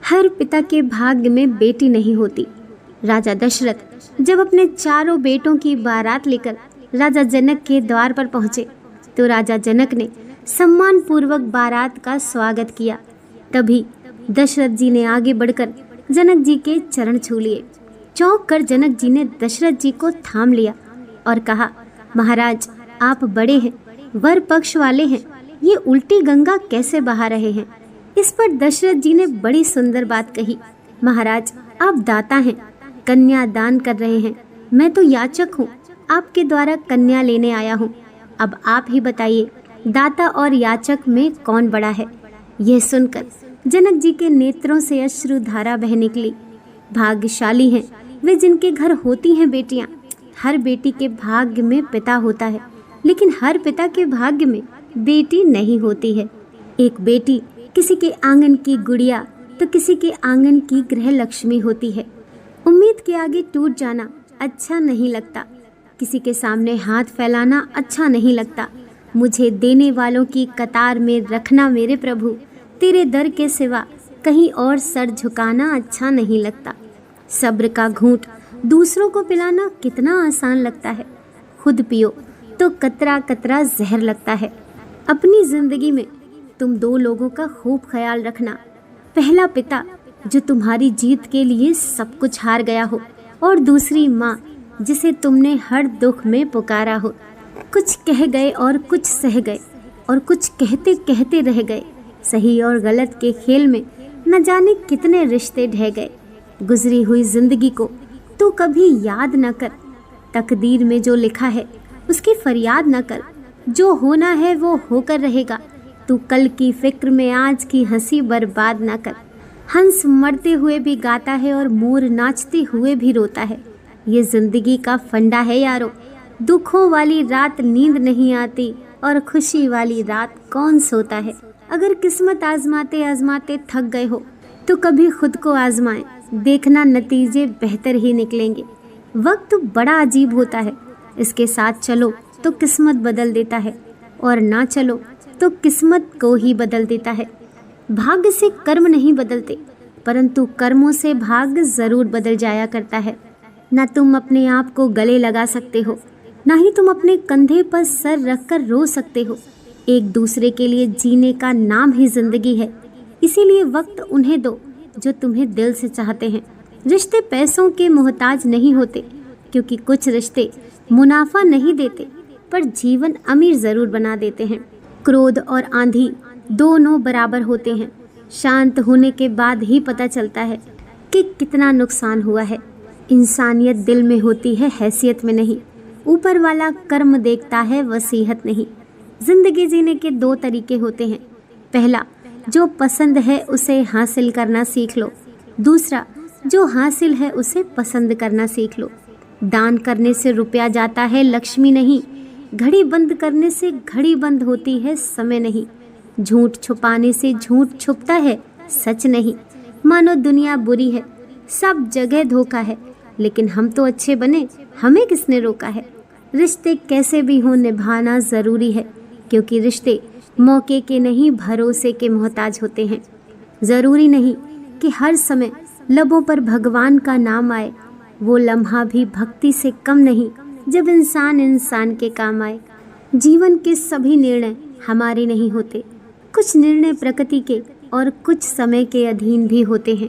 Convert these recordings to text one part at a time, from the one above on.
हर पिता के भाग्य में बेटी नहीं होती। राजा दशरथ जब अपने चारों बेटों की बारात लेकर राजा जनक के द्वार पर पहुंचे तो राजा जनक ने सम्मान पूर्वक बारात का स्वागत किया। तभी दशरथ जी ने आगे बढ़कर जनक जी के चरण छू लिए। चौंक कर जनक जी ने दशरथ जी को थाम लिया और कहा, महाराज आप बड़े हैं, वर पक्ष वाले हैं, ये उल्टी गंगा कैसे बहा रहे हैं। इस पर दशरथ जी ने बड़ी सुंदर बात कही, महाराज आप दाता हैं, कन्या दान कर रहे हैं, मैं तो याचक हूँ, आपके द्वारा कन्या लेने आया हूँ। अब आप ही बताइए दाता और याचक में कौन बड़ा है। यह सुनकर जनक जी के नेत्रों से अश्रुधारा बह निकली। भाग्यशाली हैं वे जिनके घर होती हैं बेटियां। हर बेटी के भाग्य में पिता होता है, लेकिन हर पिता के भाग्य में बेटी नहीं होती है। एक बेटी किसी के आंगन की गुड़िया तो किसी के आंगन की गृह लक्ष्मी होती है। उम्मीद के आगे टूट जाना अच्छा नहीं लगता, किसी के सामने हाथ फैलाना अच्छा नहीं लगता। मुझे देने वालों की कतार में रखना मेरे प्रभु, तेरे दर के सिवा कहीं और सर झुकाना अच्छा नहीं लगता। सब्र का घूंट दूसरों को पिलाना कितना आसान लगता है, खुद पियो तो कतरा कतरा जहर लगता है। अपनी जिंदगी में तुम दो लोगों का खूब ख्याल रखना। पहला पिता जो तुम्हारी जीत के लिए सब कुछ हार गया हो, और दूसरी माँ जिसे तुमने हर दुख में पुकारा हो। कुछ कह गए और कुछ सह गए, और कुछ कहते कहते रह गए। सही और गलत के खेल में न जाने कितने रिश्ते ढह गए। गुजरी हुई जिंदगी को तू कभी याद न कर, तकदीर में जो लिखा है उसकी फरियाद न कर। जो होना है वो होकर रहेगा, तू कल की फिक्र में आज की हंसी बर्बाद न कर। हंस मरते हुए भी गाता है और मोर नाचते हुए भी रोता है। ये जिंदगी का फंडा है यारो, दुखों वाली रात नींद नहीं आती और खुशी वाली रात कौन सोता है। अगर किस्मत आजमाते आजमाते थक गए हो तो कभी खुद को आजमाएं, देखना नतीजे बेहतर ही निकलेंगे। वक्त बड़ा अजीब होता है, इसके साथ चलो तो किस्मत बदल देता है, और ना चलो तो किस्मत को ही बदल देता है। भाग्य से कर्म नहीं बदलते, परंतु कर्मों से भाग्य जरूर बदल जाया करता है। ना तुम अपने आप को गले लगा सकते हो, ना ही तुम अपने कंधे पर सर रखकर रो सकते हो। एक दूसरे के लिए जीने का नाम ही जिंदगी है। इसीलिए वक्त उन्हें दो जो तुम्हें दिल से चाहते हैं। रिश्ते पैसों के मोहताज नहीं होते, क्योंकि कुछ रिश्ते मुनाफा नहीं देते पर जीवन अमीर जरूर बना देते हैं। क्रोध और आंधी दोनों बराबर होते हैं। शांत होने के बाद ही पता चलता है कि कितना नुकसान हुआ है। इंसानियत दिल में होती है, हैसियत में नहीं। ऊपर वाला कर्म देखता है, वसीहत नहीं। जिंदगी जीने के दो तरीके होते हैं। पहला, जो पसंद है उसे हासिल करना सीख लो। दूसरा, जो हासिल है उसे पसंद करना सीख लो। दान करने से रुपया जाता है, लक्ष्मी नहीं। घड़ी बंद करने से घड़ी बंद होती है, समय नहीं। झूठ छुपाने से झूठ छुपता है, सच नहीं। मानो दुनिया बुरी है, सब जगह धोखा है, लेकिन हम तो अच्छे बने, हमें किसने रोका है। रिश्ते कैसे भी हों निभाना ज़रूरी है, क्योंकि रिश्ते मौके के नहीं भरोसे के मोहताज होते हैं। ज़रूरी नहीं कि हर समय लबों पर भगवान का नाम आए, वो लम्हा भी भक्ति से कम नहीं जब इंसान इंसान के काम आए। जीवन के सभी निर्णय हमारे नहीं होते, कुछ निर्णय प्रकृति के और कुछ समय के अधीन भी होते हैं।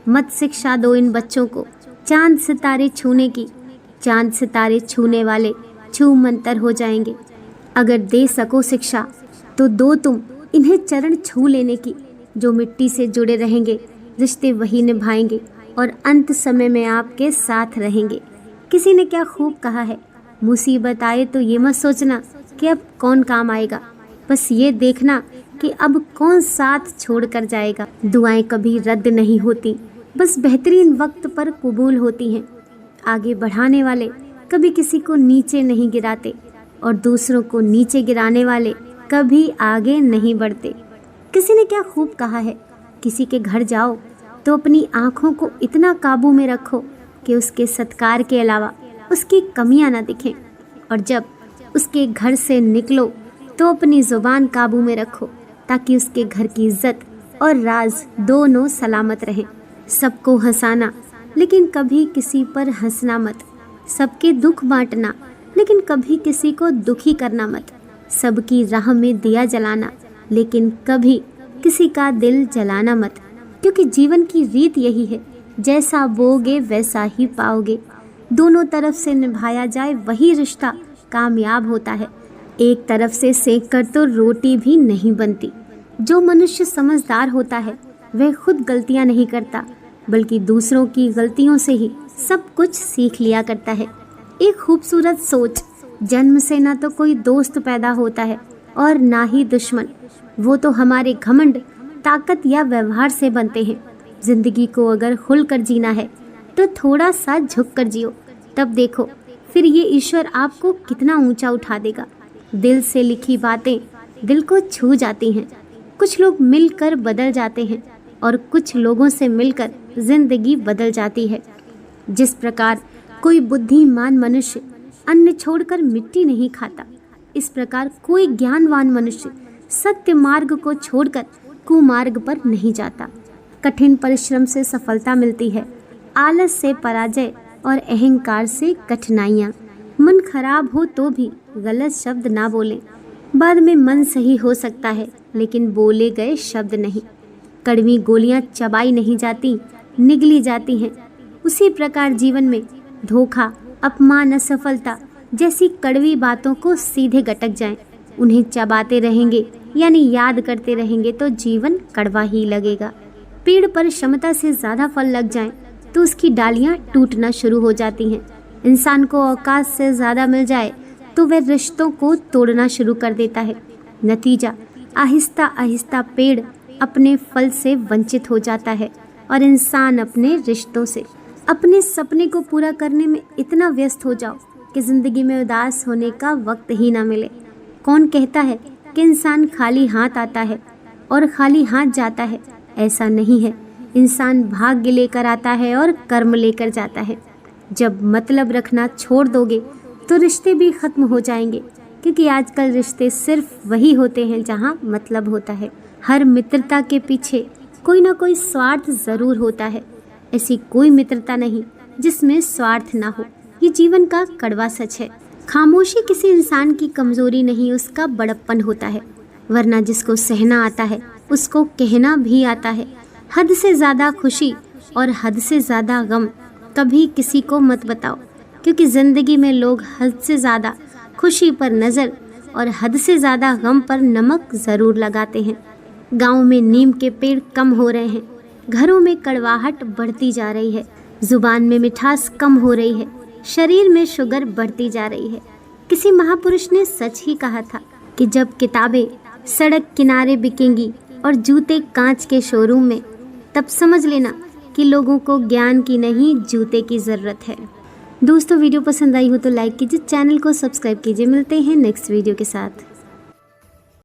मत शिक्षा दो इन बच्चों को चांद सितारे छूने की। चांद सितारे छूने वाले छू मंतर हो जाएंगे। अगर दे सको शिक्षा तो दो तुम इन्हें चरण छू लेने की। जो मिट्टी से जुड़े रहेंगे रिश्ते वही निभाएंगे और अंत समय में आपके साथ रहेंगे। किसी ने क्या खूब कहा है, मुसीबत आए तो ये मत सोचना कि अब कौन काम आएगा, बस ये देखना कि अब कौन साथ छोड़ कर जाएगा। दुआएं कभी रद्द नहीं होती, बस बेहतरीन वक्त पर कबूल होती हैं। आगे बढ़ाने वाले कभी किसी को नीचे नहीं गिराते, और दूसरों को नीचे गिराने वाले कभी आगे नहीं बढ़ते। किसी ने क्या खूब कहा है, किसी के घर जाओ तो अपनी आँखों को इतना काबू में रखो कि उसके सत्कार के अलावा उसकी कमियां ना दिखें, और जब उसके घर से निकलो तो अपनी ज़ुबान काबू में रखो ताकि उसके घर की इज्जत और राज दोनों सलामत रहें। सबको हंसाना लेकिन कभी किसी पर हंसना मत। सबके दुख बांटना लेकिन कभी किसी को दुखी करना मत। सबकी राह में दिया जलाना लेकिन कभी किसी का दिल जलाना मत। क्योंकि जीवन की रीत यही है, जैसा बोगे वैसा ही पाओगे। दोनों तरफ से निभाया जाए वही रिश्ता कामयाब होता है। एक तरफ से सेक कर तो रोटी भी नहीं बनती। जो मनुष्य समझदार होता है वह खुद गलतियां नहीं करता, बल्कि दूसरों की गलतियों से ही सब कुछ सीख लिया करता है। एक खूबसूरत सोच, जन्म से ना तो कोई दोस्त पैदा होता है और ना ही दुश्मन। वो तो हमारे घमंड, ताकत या व्यवहार से बनते हैं। जिंदगी को अगर खुलकर जीना है तो थोड़ा सा झुक कर जियो, तब देखो फिर ये ईश्वर आपको कितना ऊंचा उठा देगा। दिल से लिखी बातें दिल को छू जाती हैं। कुछ लोग मिलकर बदल जाते हैं और कुछ लोगों से मिलकर जिंदगी बदल जाती है। जिस प्रकार कोई बुद्धिमान मनुष्य अन्न छोड़कर मिट्टी नहीं खाता, इस प्रकार कोई ज्ञानवान मनुष्य सत्य मार्ग को छोड़कर कुमार्ग पर नहीं जाता। कठिन परिश्रम से सफलता मिलती है, आलस से पराजय और अहंकार से कठिनाइयाँ। मन खराब हो तो भी गलत शब्द ना बोलें। बाद में मन सही हो सकता है लेकिन बोले गए शब्द नहीं। कड़वी गोलियाँ चबाई नहीं जाती, निगली जाती हैं। उसी प्रकार जीवन में धोखा, अपमान, असफलता जैसी कड़वी बातों को सीधे गटक जाएं। उन्हें चबाते रहेंगे यानी याद करते रहेंगे तो जीवन कड़वा ही लगेगा। पेड़ पर क्षमता से ज़्यादा फल लग जाएं तो उसकी डालियाँ टूटना शुरू हो जाती हैं। इंसान को औकात से ज़्यादा मिल जाए तो वह रिश्तों को तोड़ना शुरू कर देता है। नतीजा, आहिस्ता आहिस्ता पेड़ अपने फल से वंचित हो जाता है और इंसान अपने रिश्तों से। अपने सपने को पूरा करने में इतना व्यस्त हो जाओ कि ज़िंदगी में उदास होने का वक्त ही ना मिले। कौन कहता है कि इंसान खाली हाथ आता है और खाली हाथ जाता है? ऐसा नहीं है। इंसान भाग्य लेकर आता है और कर्म लेकर जाता है। जब मतलब रखना छोड़ दोगे तो रिश्ते भी खत्म हो जाएंगे, क्योंकि आजकल रिश्ते सिर्फ वही होते हैं जहाँ मतलब होता है। हर मित्रता के पीछे कोई ना कोई स्वार्थ ज़रूर होता है। ऐसी कोई मित्रता नहीं जिसमें स्वार्थ ना हो। ये जीवन का कड़वा सच है। खामोशी किसी इंसान की कमजोरी नहीं, उसका बड़प्पन होता है। वरना जिसको सहना आता है उसको कहना भी आता है। हद से ज़्यादा खुशी और हद से ज़्यादा गम कभी किसी को मत बताओ, क्योंकि ज़िंदगी में लोग हद से ज़्यादा खुशी पर नज़र और हद से ज़्यादा गम पर नमक ज़रूर लगाते हैं। गाँव में नीम के पेड़ कम हो रहे हैं, घरों में कड़वाहट बढ़ती जा रही है, जुबान में मिठास कम हो रही है, शरीर में शुगर बढ़ती जा रही है। किसी महापुरुष ने सच ही कहा था कि जब किताबें सड़क किनारे बिकेंगी और जूते कांच के शोरूम में, तब समझ लेना कि लोगों को ज्ञान की नहीं जूते की ज़रूरत है। दोस्तों, वीडियो पसंद आई हो तो लाइक कीजिए, चैनल को सब्सक्राइब कीजिए। मिलते हैं नेक्स्ट वीडियो के साथ।